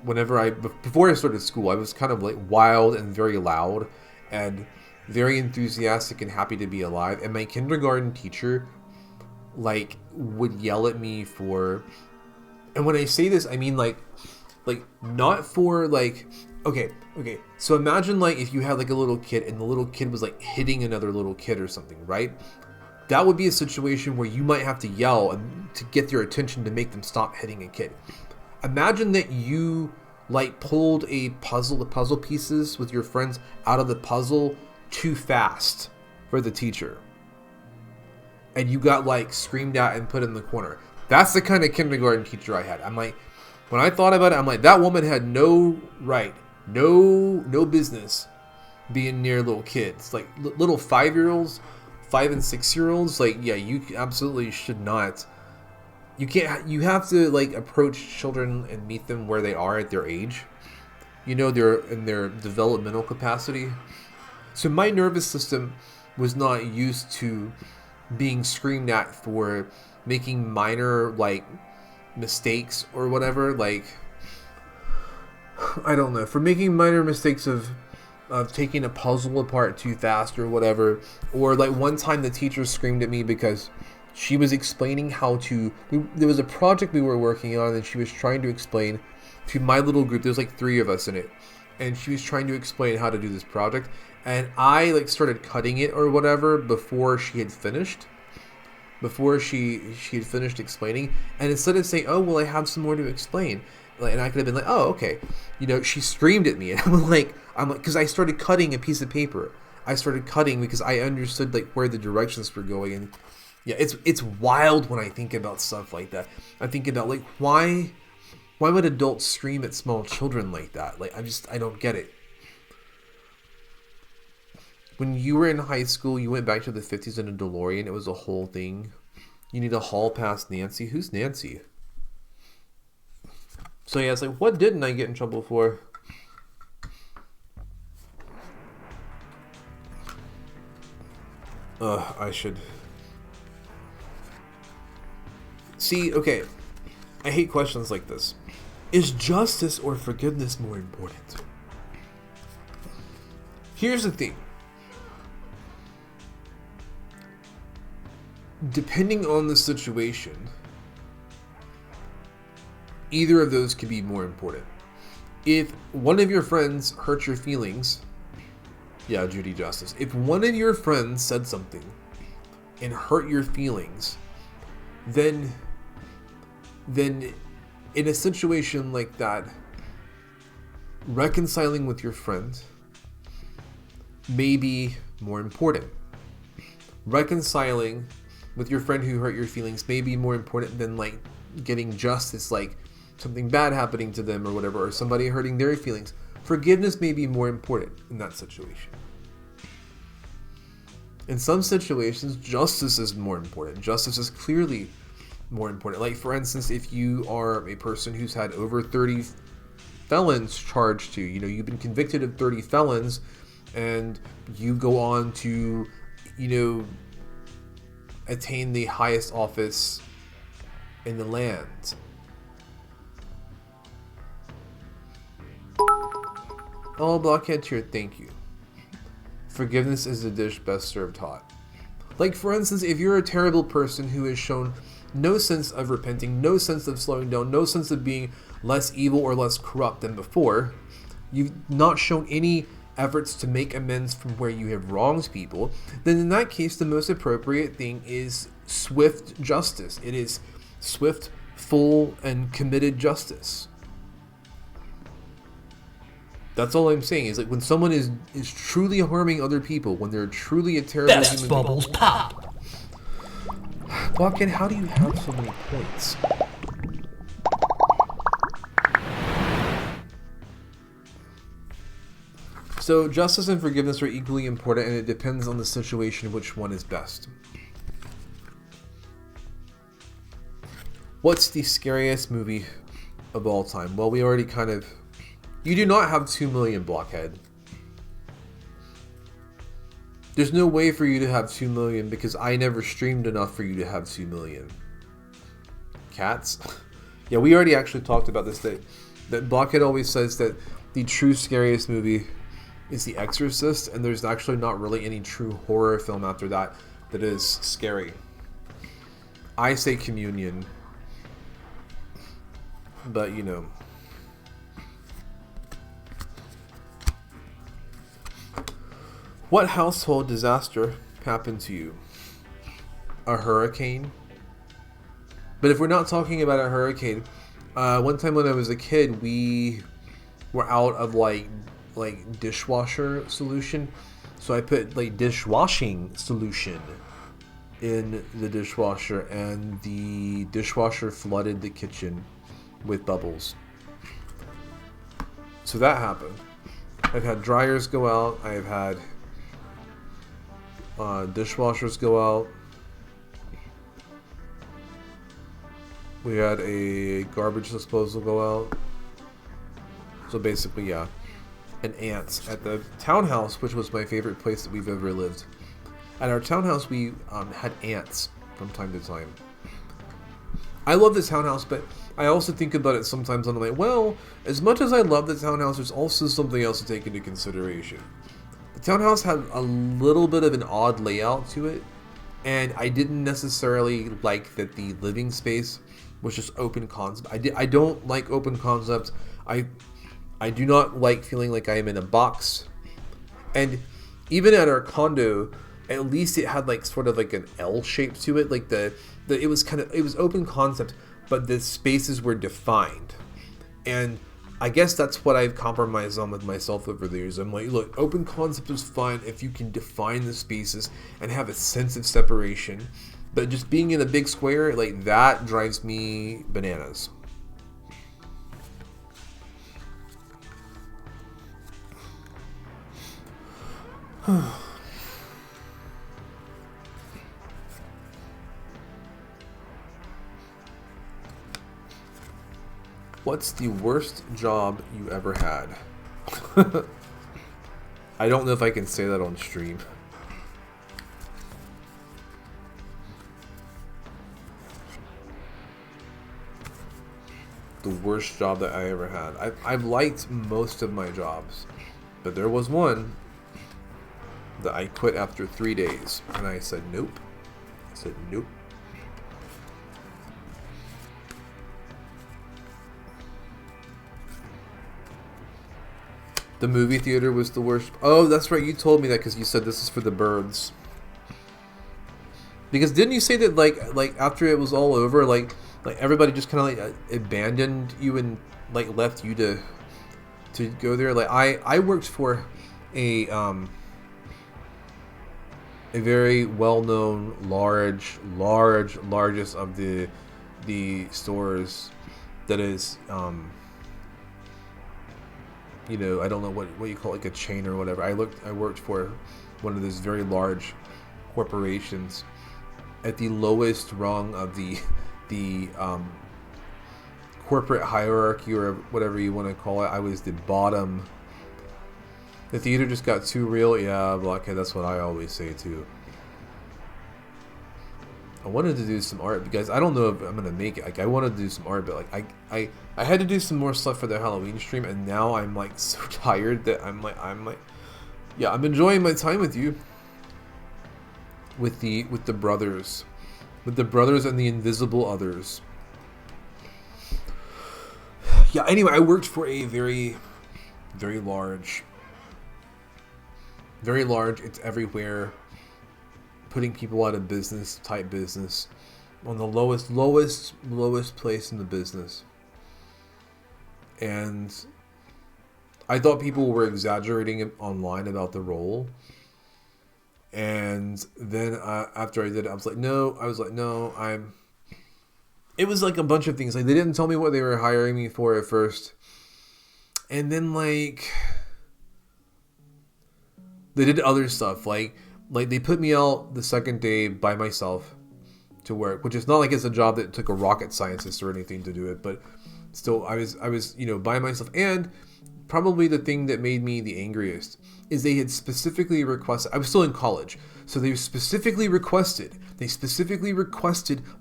Before I started school, I was kind of like wild and very loud and very enthusiastic and happy to be alive. And my kindergarten teacher like would yell at me for, and when I say this, I mean like not for like, okay. So imagine like if you had like a little kid and the little kid was like hitting another little kid or something, right? That would be a situation where you might have to yell and to get their attention to make them stop hitting a kid. Imagine that you like pulled the puzzle pieces with your friends out of the puzzle too fast for the teacher. And you got like screamed at and put in the corner. That's the kind of kindergarten teacher I had. I'm like, when I thought about it, I'm like, that woman had no right, no business being near little kids. Like little 5-year-olds, 5 and 6-year-olds, like, yeah, you absolutely should not. You have to like approach children and meet them where they are at their age. You know, they're in their developmental capacity. So my nervous system was not used to being screamed at for making minor like mistakes or whatever. Like, I don't know, for making minor mistakes of taking a puzzle apart too fast or whatever. Or like one time the teacher screamed at me because she was explaining how to... there was a project we were working on and she was trying to explain to my little group. There's like 3 of us in it. And she was trying to explain how to do this project. And I like started cutting it or whatever before she had finished. Before she had finished explaining. And instead of saying, oh, well, I have some more to explain. And I could have been like, oh, okay. You know, she screamed at me. And I'm like, because I started cutting a piece of paper. I started cutting because I understood like where the directions were going. And yeah, it's wild when I think about stuff like that. I think about like, why would adults scream at small children like that? Like, I don't get it. When you were in high school, you went back to the 50s in a DeLorean. It was a whole thing. You need to haul past Nancy. Who's Nancy? So yeah, it's like, what didn't I get in trouble for? I should... See, okay. I hate questions like this. Is justice or forgiveness more important? Here's the thing. Depending on the situation, either of those could be more important. If one of your friends hurt your feelings, yeah, Judy Justice. If one of your friends said something and hurt your feelings, then in a situation like that, reconciling with your friend may be more important. Reconciling with your friend who hurt your feelings may be more important than like getting justice, like something bad happening to them or whatever, or somebody hurting their feelings. Forgiveness may be more important in that situation. In some situations, justice is more important. Justice is clearly more important. Like, for instance, if you are a person who's had over 30 felons charged to, you know, you've been convicted of 30 felons, and you go on to, you know, attain the highest office in the land. Oh, Blockhead Tier, thank you. Forgiveness is the dish best served hot. Like, for instance, if you're a terrible person who has shown no sense of repenting, no sense of slowing down, no sense of being less evil or less corrupt than before, you've not shown any efforts to make amends from where you have wronged people, then in that case, the most appropriate thing is swift justice. It is swift, full, and committed justice. That's all I'm saying, is like when someone is truly harming other people, when they're truly a terrible
Best
human
bubbles pop.
Blockhead, how do you have so many points? So justice and forgiveness are equally important, and it depends on the situation which one is best. What's the scariest movie of all time? Well, we already kind of... You do not have 2 million, Blockhead. There's no way for you to have 2 million because I never streamed enough for you to have 2 million. Cats? Yeah, we already actually talked about this, that Blockhead always says that the true scariest movie is The Exorcist, and there's actually not really any true horror film after that that is scary. I say Communion, but you know. What household disaster happened to you? A hurricane? But if we're not talking about a hurricane, one time when I was a kid, we were out of like dishwasher solution, so I put like dishwashing solution in the dishwasher, and the dishwasher flooded the kitchen with bubbles. So that happened. I've had dryers go out. I've had dishwashers go out. We had a garbage disposal go out. So basically, yeah. And ants at the townhouse, which was my favorite place that we've ever lived. At our townhouse, we had ants from time to time. I love the townhouse, but I also think about it sometimes and I'm like, well, as much as I love the townhouse, there's also something else to take into consideration. The townhouse had a little bit of an odd layout to it, and I didn't necessarily like that the living space was just open concept. I don't like open concept. I do not like feeling like I am in a box. And even at our condo, at least it had like sort of like an L shape to it. Like it was open concept, but the spaces were defined. And I guess that's what I've compromised on with myself over the years. I'm like, look, open concept is fine if you can define the spaces and have a sense of separation. But just being in a big square, like that drives me bananas. What's the worst job you ever had? I don't know if I can say that on stream. The worst job that I ever had. I've liked most of my jobs, but there was one that I quit after 3 days, and I said nope. I said nope. The movie theater was the worst. Oh, that's right. You told me that because you said this is for the birds. Because didn't you say that like after it was all over, like everybody just kind of like abandoned you and like left you to go there? Like I worked for a very well-known largest of the stores that is you know, I don't know what you call it, like a chain or whatever. I worked for one of those very large corporations at the lowest rung of the corporate hierarchy or whatever you want to call it. I was the bottom. The theater just got too real. Yeah, Blockhead, that's what I always say too. I wanted to do some art because I don't know if I'm gonna make it. Like I wanted to do some art, but like I had to do some more stuff for the Halloween stream, and now I'm like so tired that I'm like, yeah, I'm enjoying my time with you, with the brothers, and the invisible others. Yeah. Anyway, I worked for a very large. It's everywhere. Putting people out of business type business, on the lowest place in the business. And I thought people were exaggerating it online about the role. And then after I did it, I was like, no, it was like a bunch of things. Like they didn't tell me what they were hiring me for at first. And then like they did other stuff. Like they put me out the second day by myself to work, which is not like it's a job that took a rocket scientist or anything to do it, but still I was by myself. And probably the thing that made me the angriest is they had specifically requested, I was still in college, so they specifically requested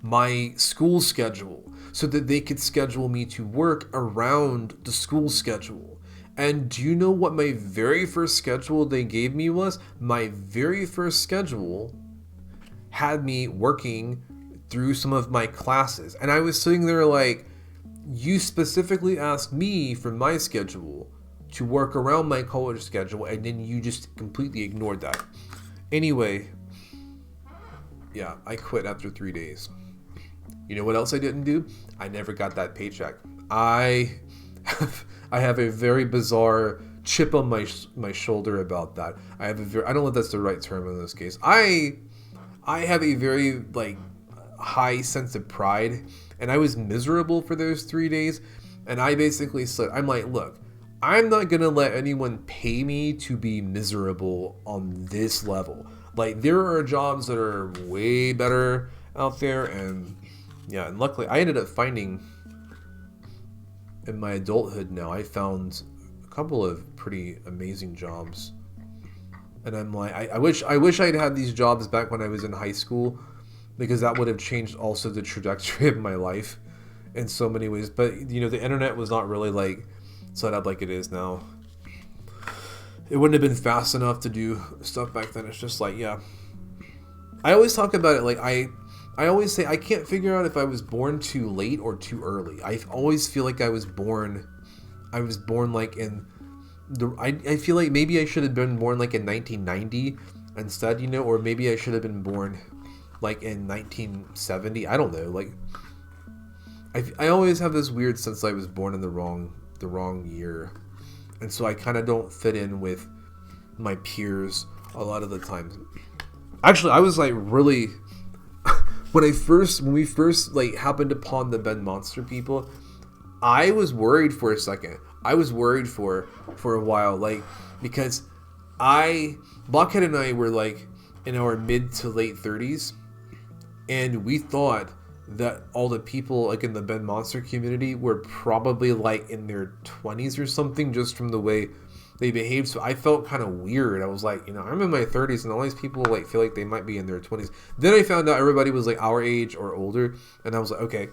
my school schedule so that they could schedule me to work around the school schedule. And do you know what my very first schedule they gave me was? My very first schedule had me working through some of my classes. And I was sitting there like, you specifically asked me for my schedule to work around my college schedule, and then you just completely ignored that. Anyway, yeah, I quit after 3 days. You know what else I didn't do? I never got that paycheck. I have a very bizarre chip on my shoulder about that. I don't know if that's the right term in this case. I have a very like high sense of pride, and I was miserable for those 3 days. And I basically said, I'm like, look, I'm not gonna let anyone pay me to be miserable on this level. Like there are jobs that are way better out there, and yeah, and luckily I ended up finding. In my adulthood now, I found a couple of pretty amazing jobs, and I'm like, I wish I'd had these jobs back when I was in high school, because that would have changed also the trajectory of my life in so many ways. But you know, the internet was not really like set up like it is now. It wouldn't have been fast enough to do stuff back then. It's just like, yeah. I always talk about it like I always say I can't figure out if I was born too late or too early. I always feel like I was born like in the. I feel like maybe I should have been born like in 1990 instead, you know, or maybe I should have been born like in 1970. I don't know. Like I always have this weird sense I was born in the wrong year, and so I kind of don't fit in with my peers a lot of the times. Actually, I was like really. When we first like happened upon the Ben Monster people, I was worried for a second. I was worried for a while, like because Blockhead and I were like in our mid to late 30s, and we thought that all the people like in the Ben Monster community were probably like in their 20s or something, just from the way they behaved. So I felt kind of weird. I was like, you know, I'm in my 30s and all these people like feel like they might be in their 20s. Then I found out everybody was like our age or older, and I was like, okay,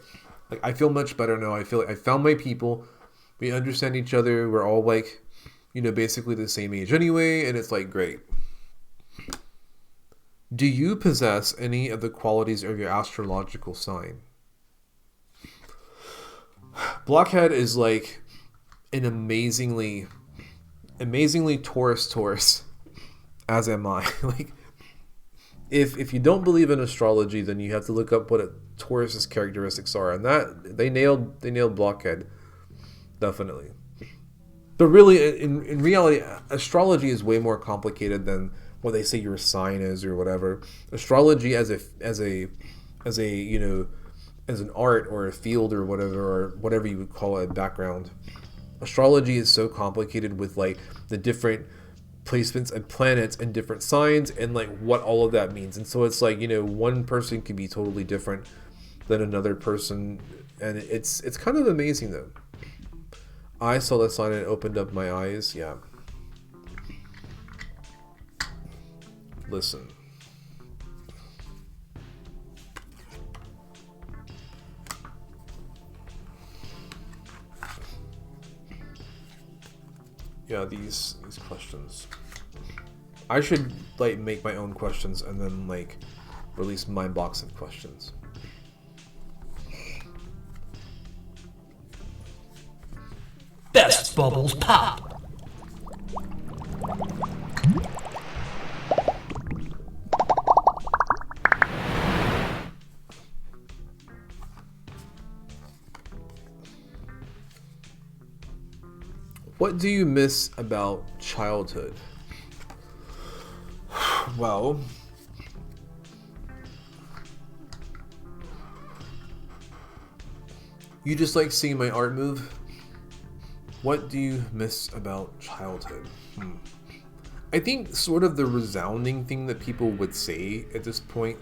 like I feel much better now. I feel like I found my people. We understand each other. We're all like, you know, basically the same age anyway, and it's like great. Do you possess any of the qualities of your astrological sign? Blockhead is like an amazingly Taurus, as am I. Like, if you don't believe in astrology, then you have to look up what a Taurus's characteristics are, and that they nailed Blockhead, definitely. But really, in reality, astrology is way more complicated than what they say your sign is or whatever. Astrology as a you know, as an art or a field or whatever you would call it, background. Astrology is so complicated with like the different placements of planets and different signs and like what all of that means. And so it's like, you know, one person can be totally different than another person, and it's kind of amazing though. I saw the sign and it opened up my eyes. Yeah. Listen. Yeah, these questions. I should like make my own questions and then like release my box of questions.
Best bubbles pop.
What do you miss about childhood? Well, you just like seeing my art move? What do you miss about childhood? I think sort of the resounding thing that people would say at this point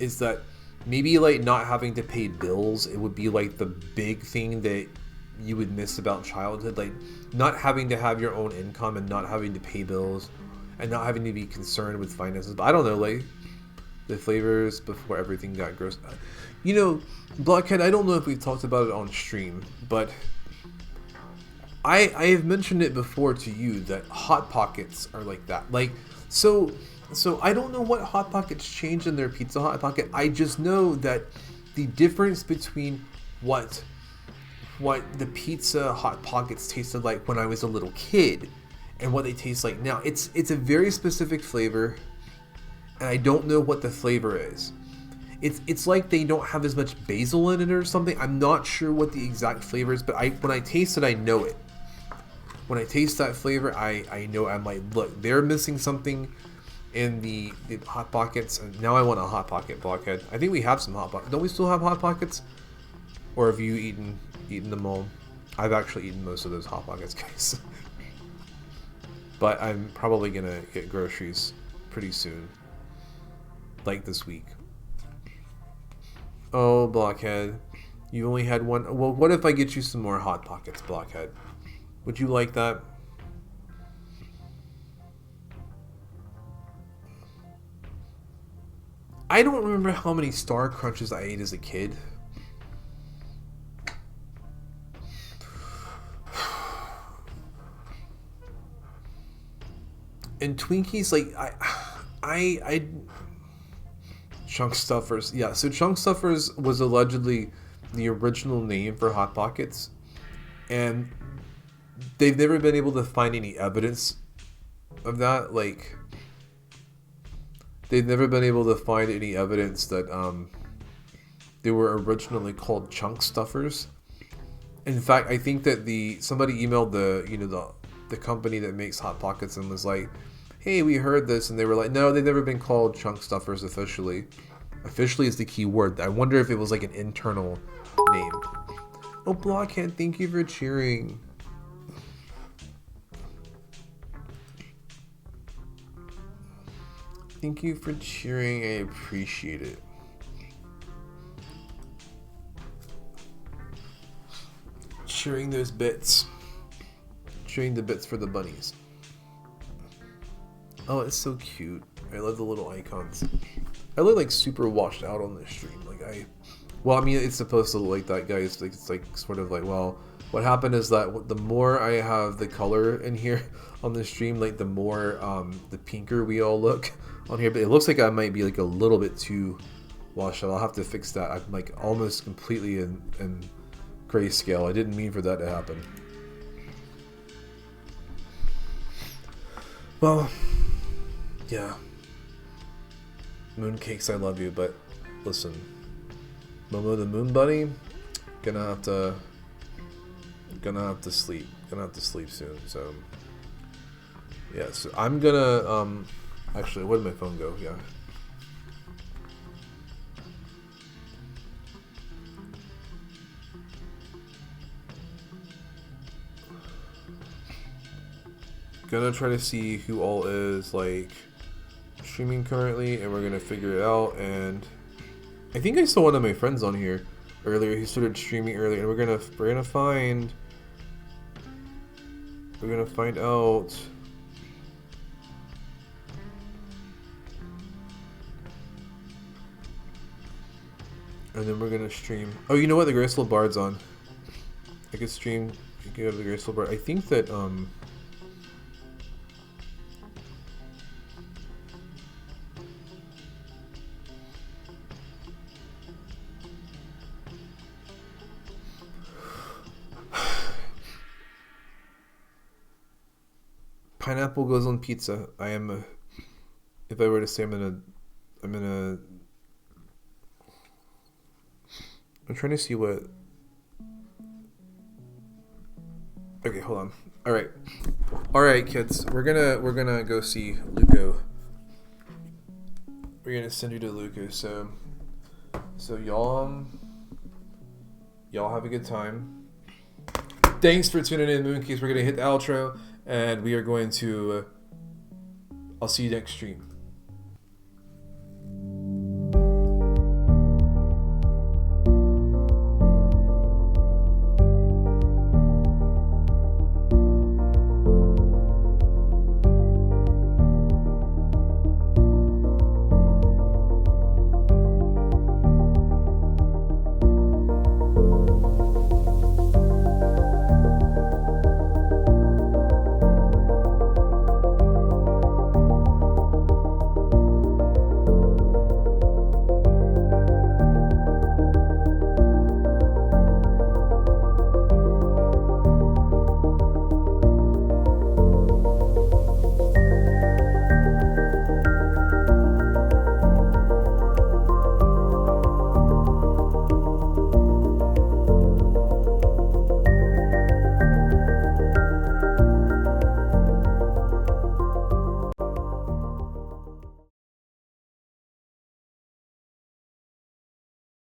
is that maybe like not having to pay bills, it would be like the big thing that you would miss about childhood, like not having to have your own income and not having to pay bills and not having to be concerned with finances. But I don't know, like the flavors before everything got gross. You know, Blockhead, I don't know if we've talked about it on stream, but I have mentioned it before to you that Hot Pockets are like that. Like, so I don't know what Hot Pockets changed in their Pizza Hot Pocket. I just know that the difference between what the Pizza Hot Pockets tasted like when I was a little kid and what they taste like now, it's a very specific flavor, and I don't know what the flavor is. It's like they don't have as much basil in it or something. I'm not sure what the exact flavor is, but when I taste it, I know it. When I taste that flavor, I know. I'm like, look, they're missing something in the Hot Pockets, and now I want a Hot Pocket, Blockhead. I think we have some Hot Pockets. Don't we still have Hot Pockets? Or have you eaten them all? I've actually eaten most of those Hot Pockets, guys. But I'm probably gonna get groceries pretty soon, like this week. Oh, Blockhead, you only had one. Well, what if I get you some more Hot Pockets, Blockhead? Would you like that? I don't remember how many Star Crunches I ate as a kid. And Twinkies, like I Chunk Stuffers. Yeah, so Chunk Stuffers was allegedly the original name for Hot Pockets, and they've never been able to find any evidence of that. Like, they've never been able to find any evidence that they were originally called Chunk Stuffers. In fact, I think that somebody emailed the company that makes Hot Pockets and was like, hey, we heard this, and they were like, no, they've never been called Chunk Stuffers officially. Officially is the key word. I wonder if it was like an internal name. Oh, Blockhead, thank you for cheering. Thank you for cheering. I appreciate it. Cheering those bits. Cheering the bits for the bunnies. Oh, it's so cute. I love the little icons. I look like super washed out on this stream. Well, I mean, it's supposed to look like that, guys. It's like sort of like, well, what happened is that the more I have the color in here on the stream, like the more the pinker we all look on here. But it looks like I might be like a little bit too washed out. I'll have to fix that. I'm like almost completely in grayscale. I didn't mean for that to happen. Well, yeah. Mooncakes, I love you, but listen, Momo the Moon Bunny, gonna have to sleep. Gonna have to sleep soon. So yeah, so I'm gonna actually, where did my phone go? Yeah. Gonna try to see who all is like streaming currently, and we're gonna figure it out. And I think I saw one of my friends on here earlier. He started streaming earlier, and we're gonna find out and then we're gonna stream. Oh, you know what? The Graceful Bard's on. I could stream. You could have the Graceful Bard. I think that pineapple goes on pizza. I am. If I were to say, I'm trying to see what. Okay, hold on. All right, kids. We're gonna go see Luco. We're gonna send you to Luco. So y'all have a good time. Thanks for tuning in, Mooncakes. We're gonna hit the outro, and we are going to. I'll see you next stream.